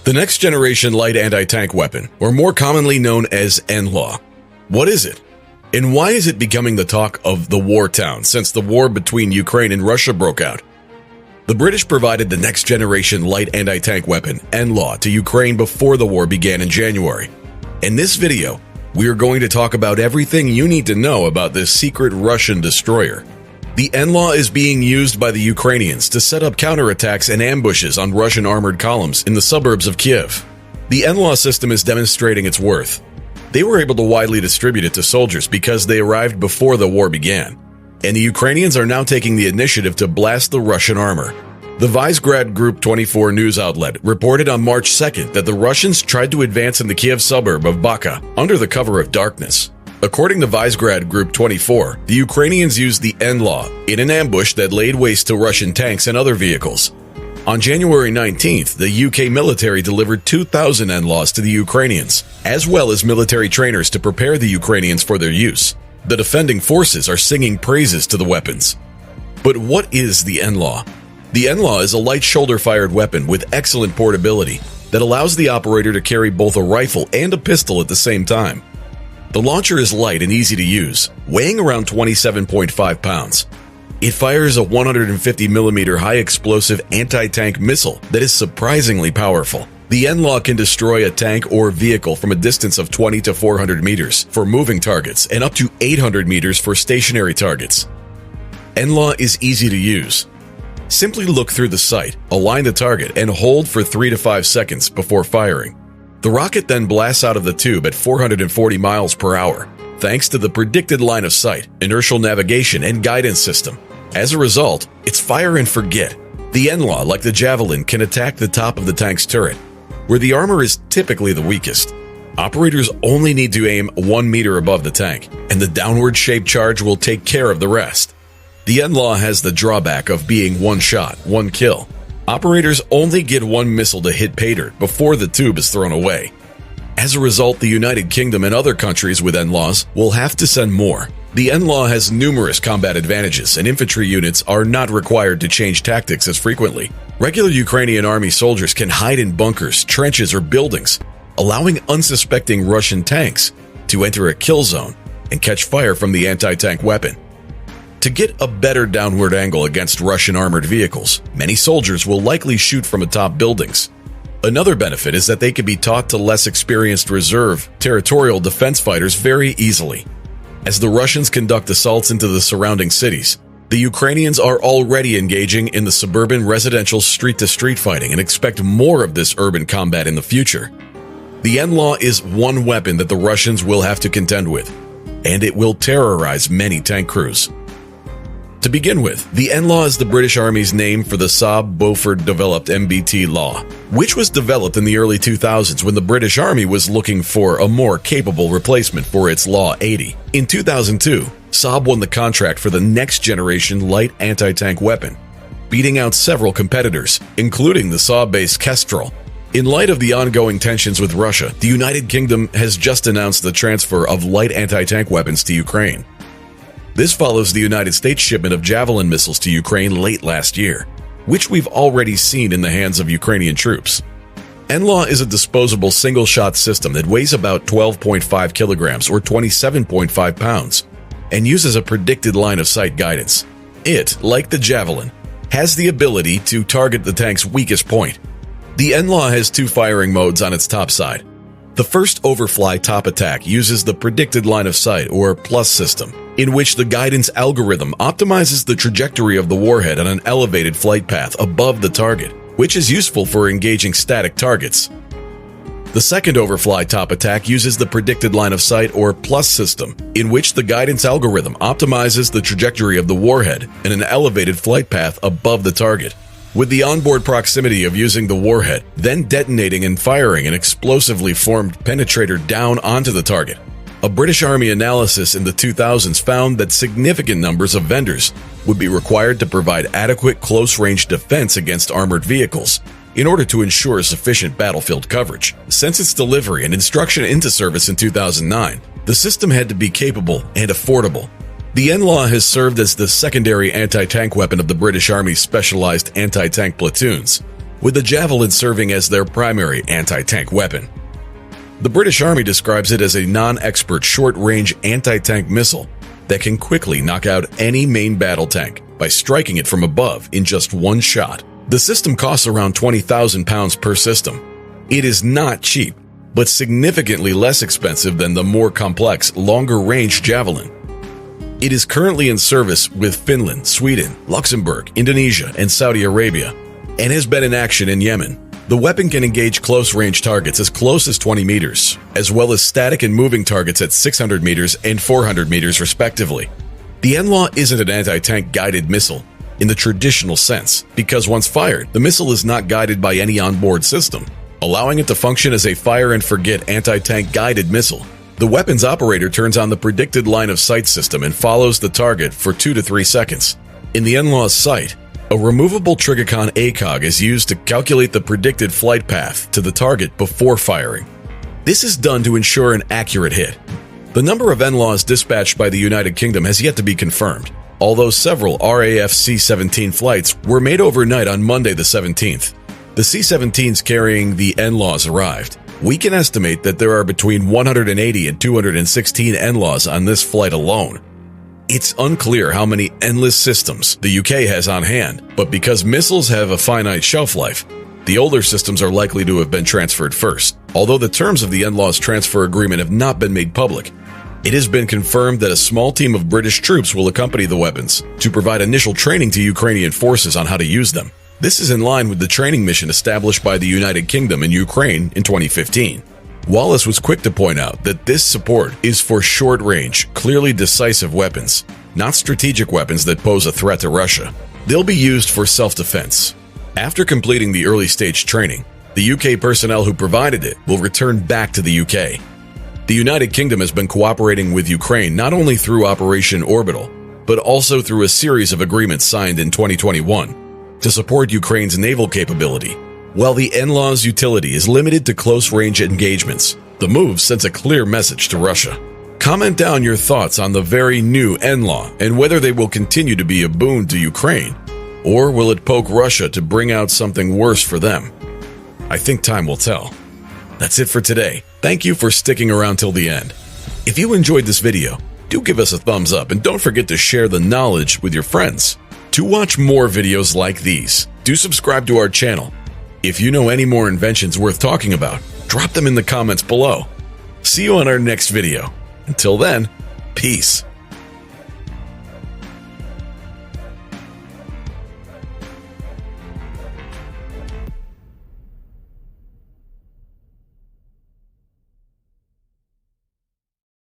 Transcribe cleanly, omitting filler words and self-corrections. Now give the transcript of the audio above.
The next generation light anti-tank weapon, or more commonly known as NLAW. What is it? And why is it becoming the talk of the war town since the war between Ukraine and Russia broke out? The British provided the next generation light anti-tank weapon, NLAW, to Ukraine before the war began in January. In this video, we are going to talk about everything you need to know about this secret Russian destroyer. The NLAW is being used by the Ukrainians to set up counterattacks and ambushes on Russian armored columns in the suburbs of Kyiv. The NLAW system is demonstrating its worth. They were able to widely distribute it to soldiers because they arrived before the war began, and the Ukrainians are now taking the initiative to blast the Russian armor. The Visegrad Group 24 news outlet reported on March 2nd that the Russians tried to advance in the Kyiv suburb of Bacha under the cover of darkness. According to Visegrad Group 24, the Ukrainians used the NLAW in an ambush that laid waste to Russian tanks and other vehicles. On January 19th, the UK military delivered 2,000 NLAWs to the Ukrainians, as well as military trainers to prepare the Ukrainians for their use. The defending forces are singing praises to the weapons. But what is the NLAW? The NLAW is a light shoulder-fired weapon with excellent portability that allows the operator to carry both a rifle and a pistol at the same time. The launcher is light and easy to use, weighing around 27.5 pounds. It fires a 150mm high-explosive anti-tank missile that is surprisingly powerful. The NLAW can destroy a tank or vehicle from a distance of 20 to 400 meters for moving targets and up to 800 meters for stationary targets. NLAW is easy to use. Simply look through the sight, align the target, and hold for 3 to 5 seconds before firing. The rocket then blasts out of the tube at 440 miles per hour, thanks to the predicted line of sight, inertial navigation, and guidance system. As a result, it's fire and forget. The NLAW, like the Javelin, can attack the top of the tank's turret, where the armor is typically the weakest. Operators only need to aim 1 meter above the tank, and the downward-shaped charge will take care of the rest. The NLAW has the drawback of being one shot, one kill. Operators only get one missile to hit pay dirt before the tube is thrown away. As a result, the United Kingdom and other countries with NLAWs will have to send more. The NLAW has numerous combat advantages, and infantry units are not required to change tactics as frequently. Regular Ukrainian army soldiers can hide in bunkers, trenches, or buildings, allowing unsuspecting Russian tanks to enter a kill zone and catch fire from the anti-tank weapon. To get a better downward angle against Russian armored vehicles, many soldiers will likely shoot from atop buildings. Another benefit is that they can be taught to less experienced reserve, territorial defense fighters very easily. As the Russians conduct assaults into the surrounding cities, the Ukrainians are already engaging in the suburban residential street-to-street fighting and expect more of this urban combat in the future. The NLAW is one weapon that the Russians will have to contend with, and it will terrorize many tank crews. To begin with, the NLAW is the British Army's name for the Saab Beaufort-developed MBT law, which was developed in the early 2000s when the British Army was looking for a more capable replacement for its Law 80. In 2002, Saab won the contract for the next-generation light anti-tank weapon, beating out several competitors, including the Saab-based Kestrel. In light of the ongoing tensions with Russia, the United Kingdom has just announced the transfer of light anti-tank weapons to Ukraine. This follows the United States shipment of Javelin missiles to Ukraine late last year, which we've already seen in the hands of Ukrainian troops. NLAW is a disposable single-shot system that weighs about 12.5 kilograms or 27.5 pounds and uses a predicted line-of-sight guidance. It, like the Javelin, has the ability to target the tank's weakest point. The NLAW has two firing modes on its top side. The first overfly top attack uses the predicted line of sight or plus system, in which the guidance algorithm optimizes the trajectory of the warhead on an elevated flight path above the target, which is useful for engaging static targets. The second overfly top attack uses the predicted line of sight or plus system, in which the guidance algorithm optimizes the trajectory of the warhead in an elevated flight path above the target, with the onboard proximity of using the warhead, then detonating and firing an explosively formed penetrator down onto the target. A British Army analysis in the 2000s found that significant numbers of vendors would be required to provide adequate close-range defense against armored vehicles in order to ensure sufficient battlefield coverage. Since its delivery and instruction into service in 2009, the system had to be capable and affordable. The NLAW has served as the secondary anti-tank weapon of the British Army's specialized anti-tank platoons, with the Javelin serving as their primary anti-tank weapon. The British Army describes it as a non-expert short-range anti-tank missile that can quickly knock out any main battle tank by striking it from above in just one shot. The system costs around £20,000 per system. It is not cheap, but significantly less expensive than the more complex, longer-range Javelin. It is currently in service with Finland, Sweden, Luxembourg, Indonesia, and Saudi Arabia, and has been in action in Yemen. The weapon can engage close-range targets as close as 20 meters, as well as static and moving targets at 600 meters and 400 meters respectively. The NLAW isn't an anti-tank guided missile in the traditional sense, because once fired, the missile is not guided by any onboard system, allowing it to function as a fire-and-forget anti-tank guided missile. The weapon's operator turns on the predicted line of sight system and follows the target for 2 to 3 seconds. In the NLAW's sight, a removable Trigicon ACOG is used to calculate the predicted flight path to the target before firing. This is done to ensure an accurate hit. The number of NLAWs dispatched by the United Kingdom has yet to be confirmed, although several RAF C-17 flights were made overnight on Monday the 17th. The C-17s carrying the NLAWs arrived. We can estimate that there are between 180 and 216 NLAWs on this flight alone. It's unclear how many endless systems the UK has on hand, but because missiles have a finite shelf life, the older systems are likely to have been transferred first. Although the terms of the NLAW's transfer agreement have not been made public, it has been confirmed that a small team of British troops will accompany the weapons to provide initial training to Ukrainian forces on how to use them. This is in line with the training mission established by the United Kingdom and Ukraine in 2015. Wallace was quick to point out that this support is for short-range, clearly decisive weapons, not strategic weapons that pose a threat to Russia. They'll be used for self-defense. After completing the early-stage training, the UK personnel who provided it will return back to the UK. The United Kingdom has been cooperating with Ukraine not only through Operation Orbital, but also through a series of agreements signed in 2021 to support Ukraine's naval capability. While the NLAW's utility is limited to close-range engagements, the move sends a clear message to Russia. Comment down your thoughts on the very new NLAW and whether they will continue to be a boon to Ukraine, or will it poke Russia to bring out something worse for them? I think time will tell. That's it for today. Thank you for sticking around till the end. If you enjoyed this video, do give us a thumbs up and don't forget to share the knowledge with your friends. To watch more videos like these, do subscribe to our channel. If you know any more inventions worth talking about, drop them in the comments below. See you on our next video. Until then, peace.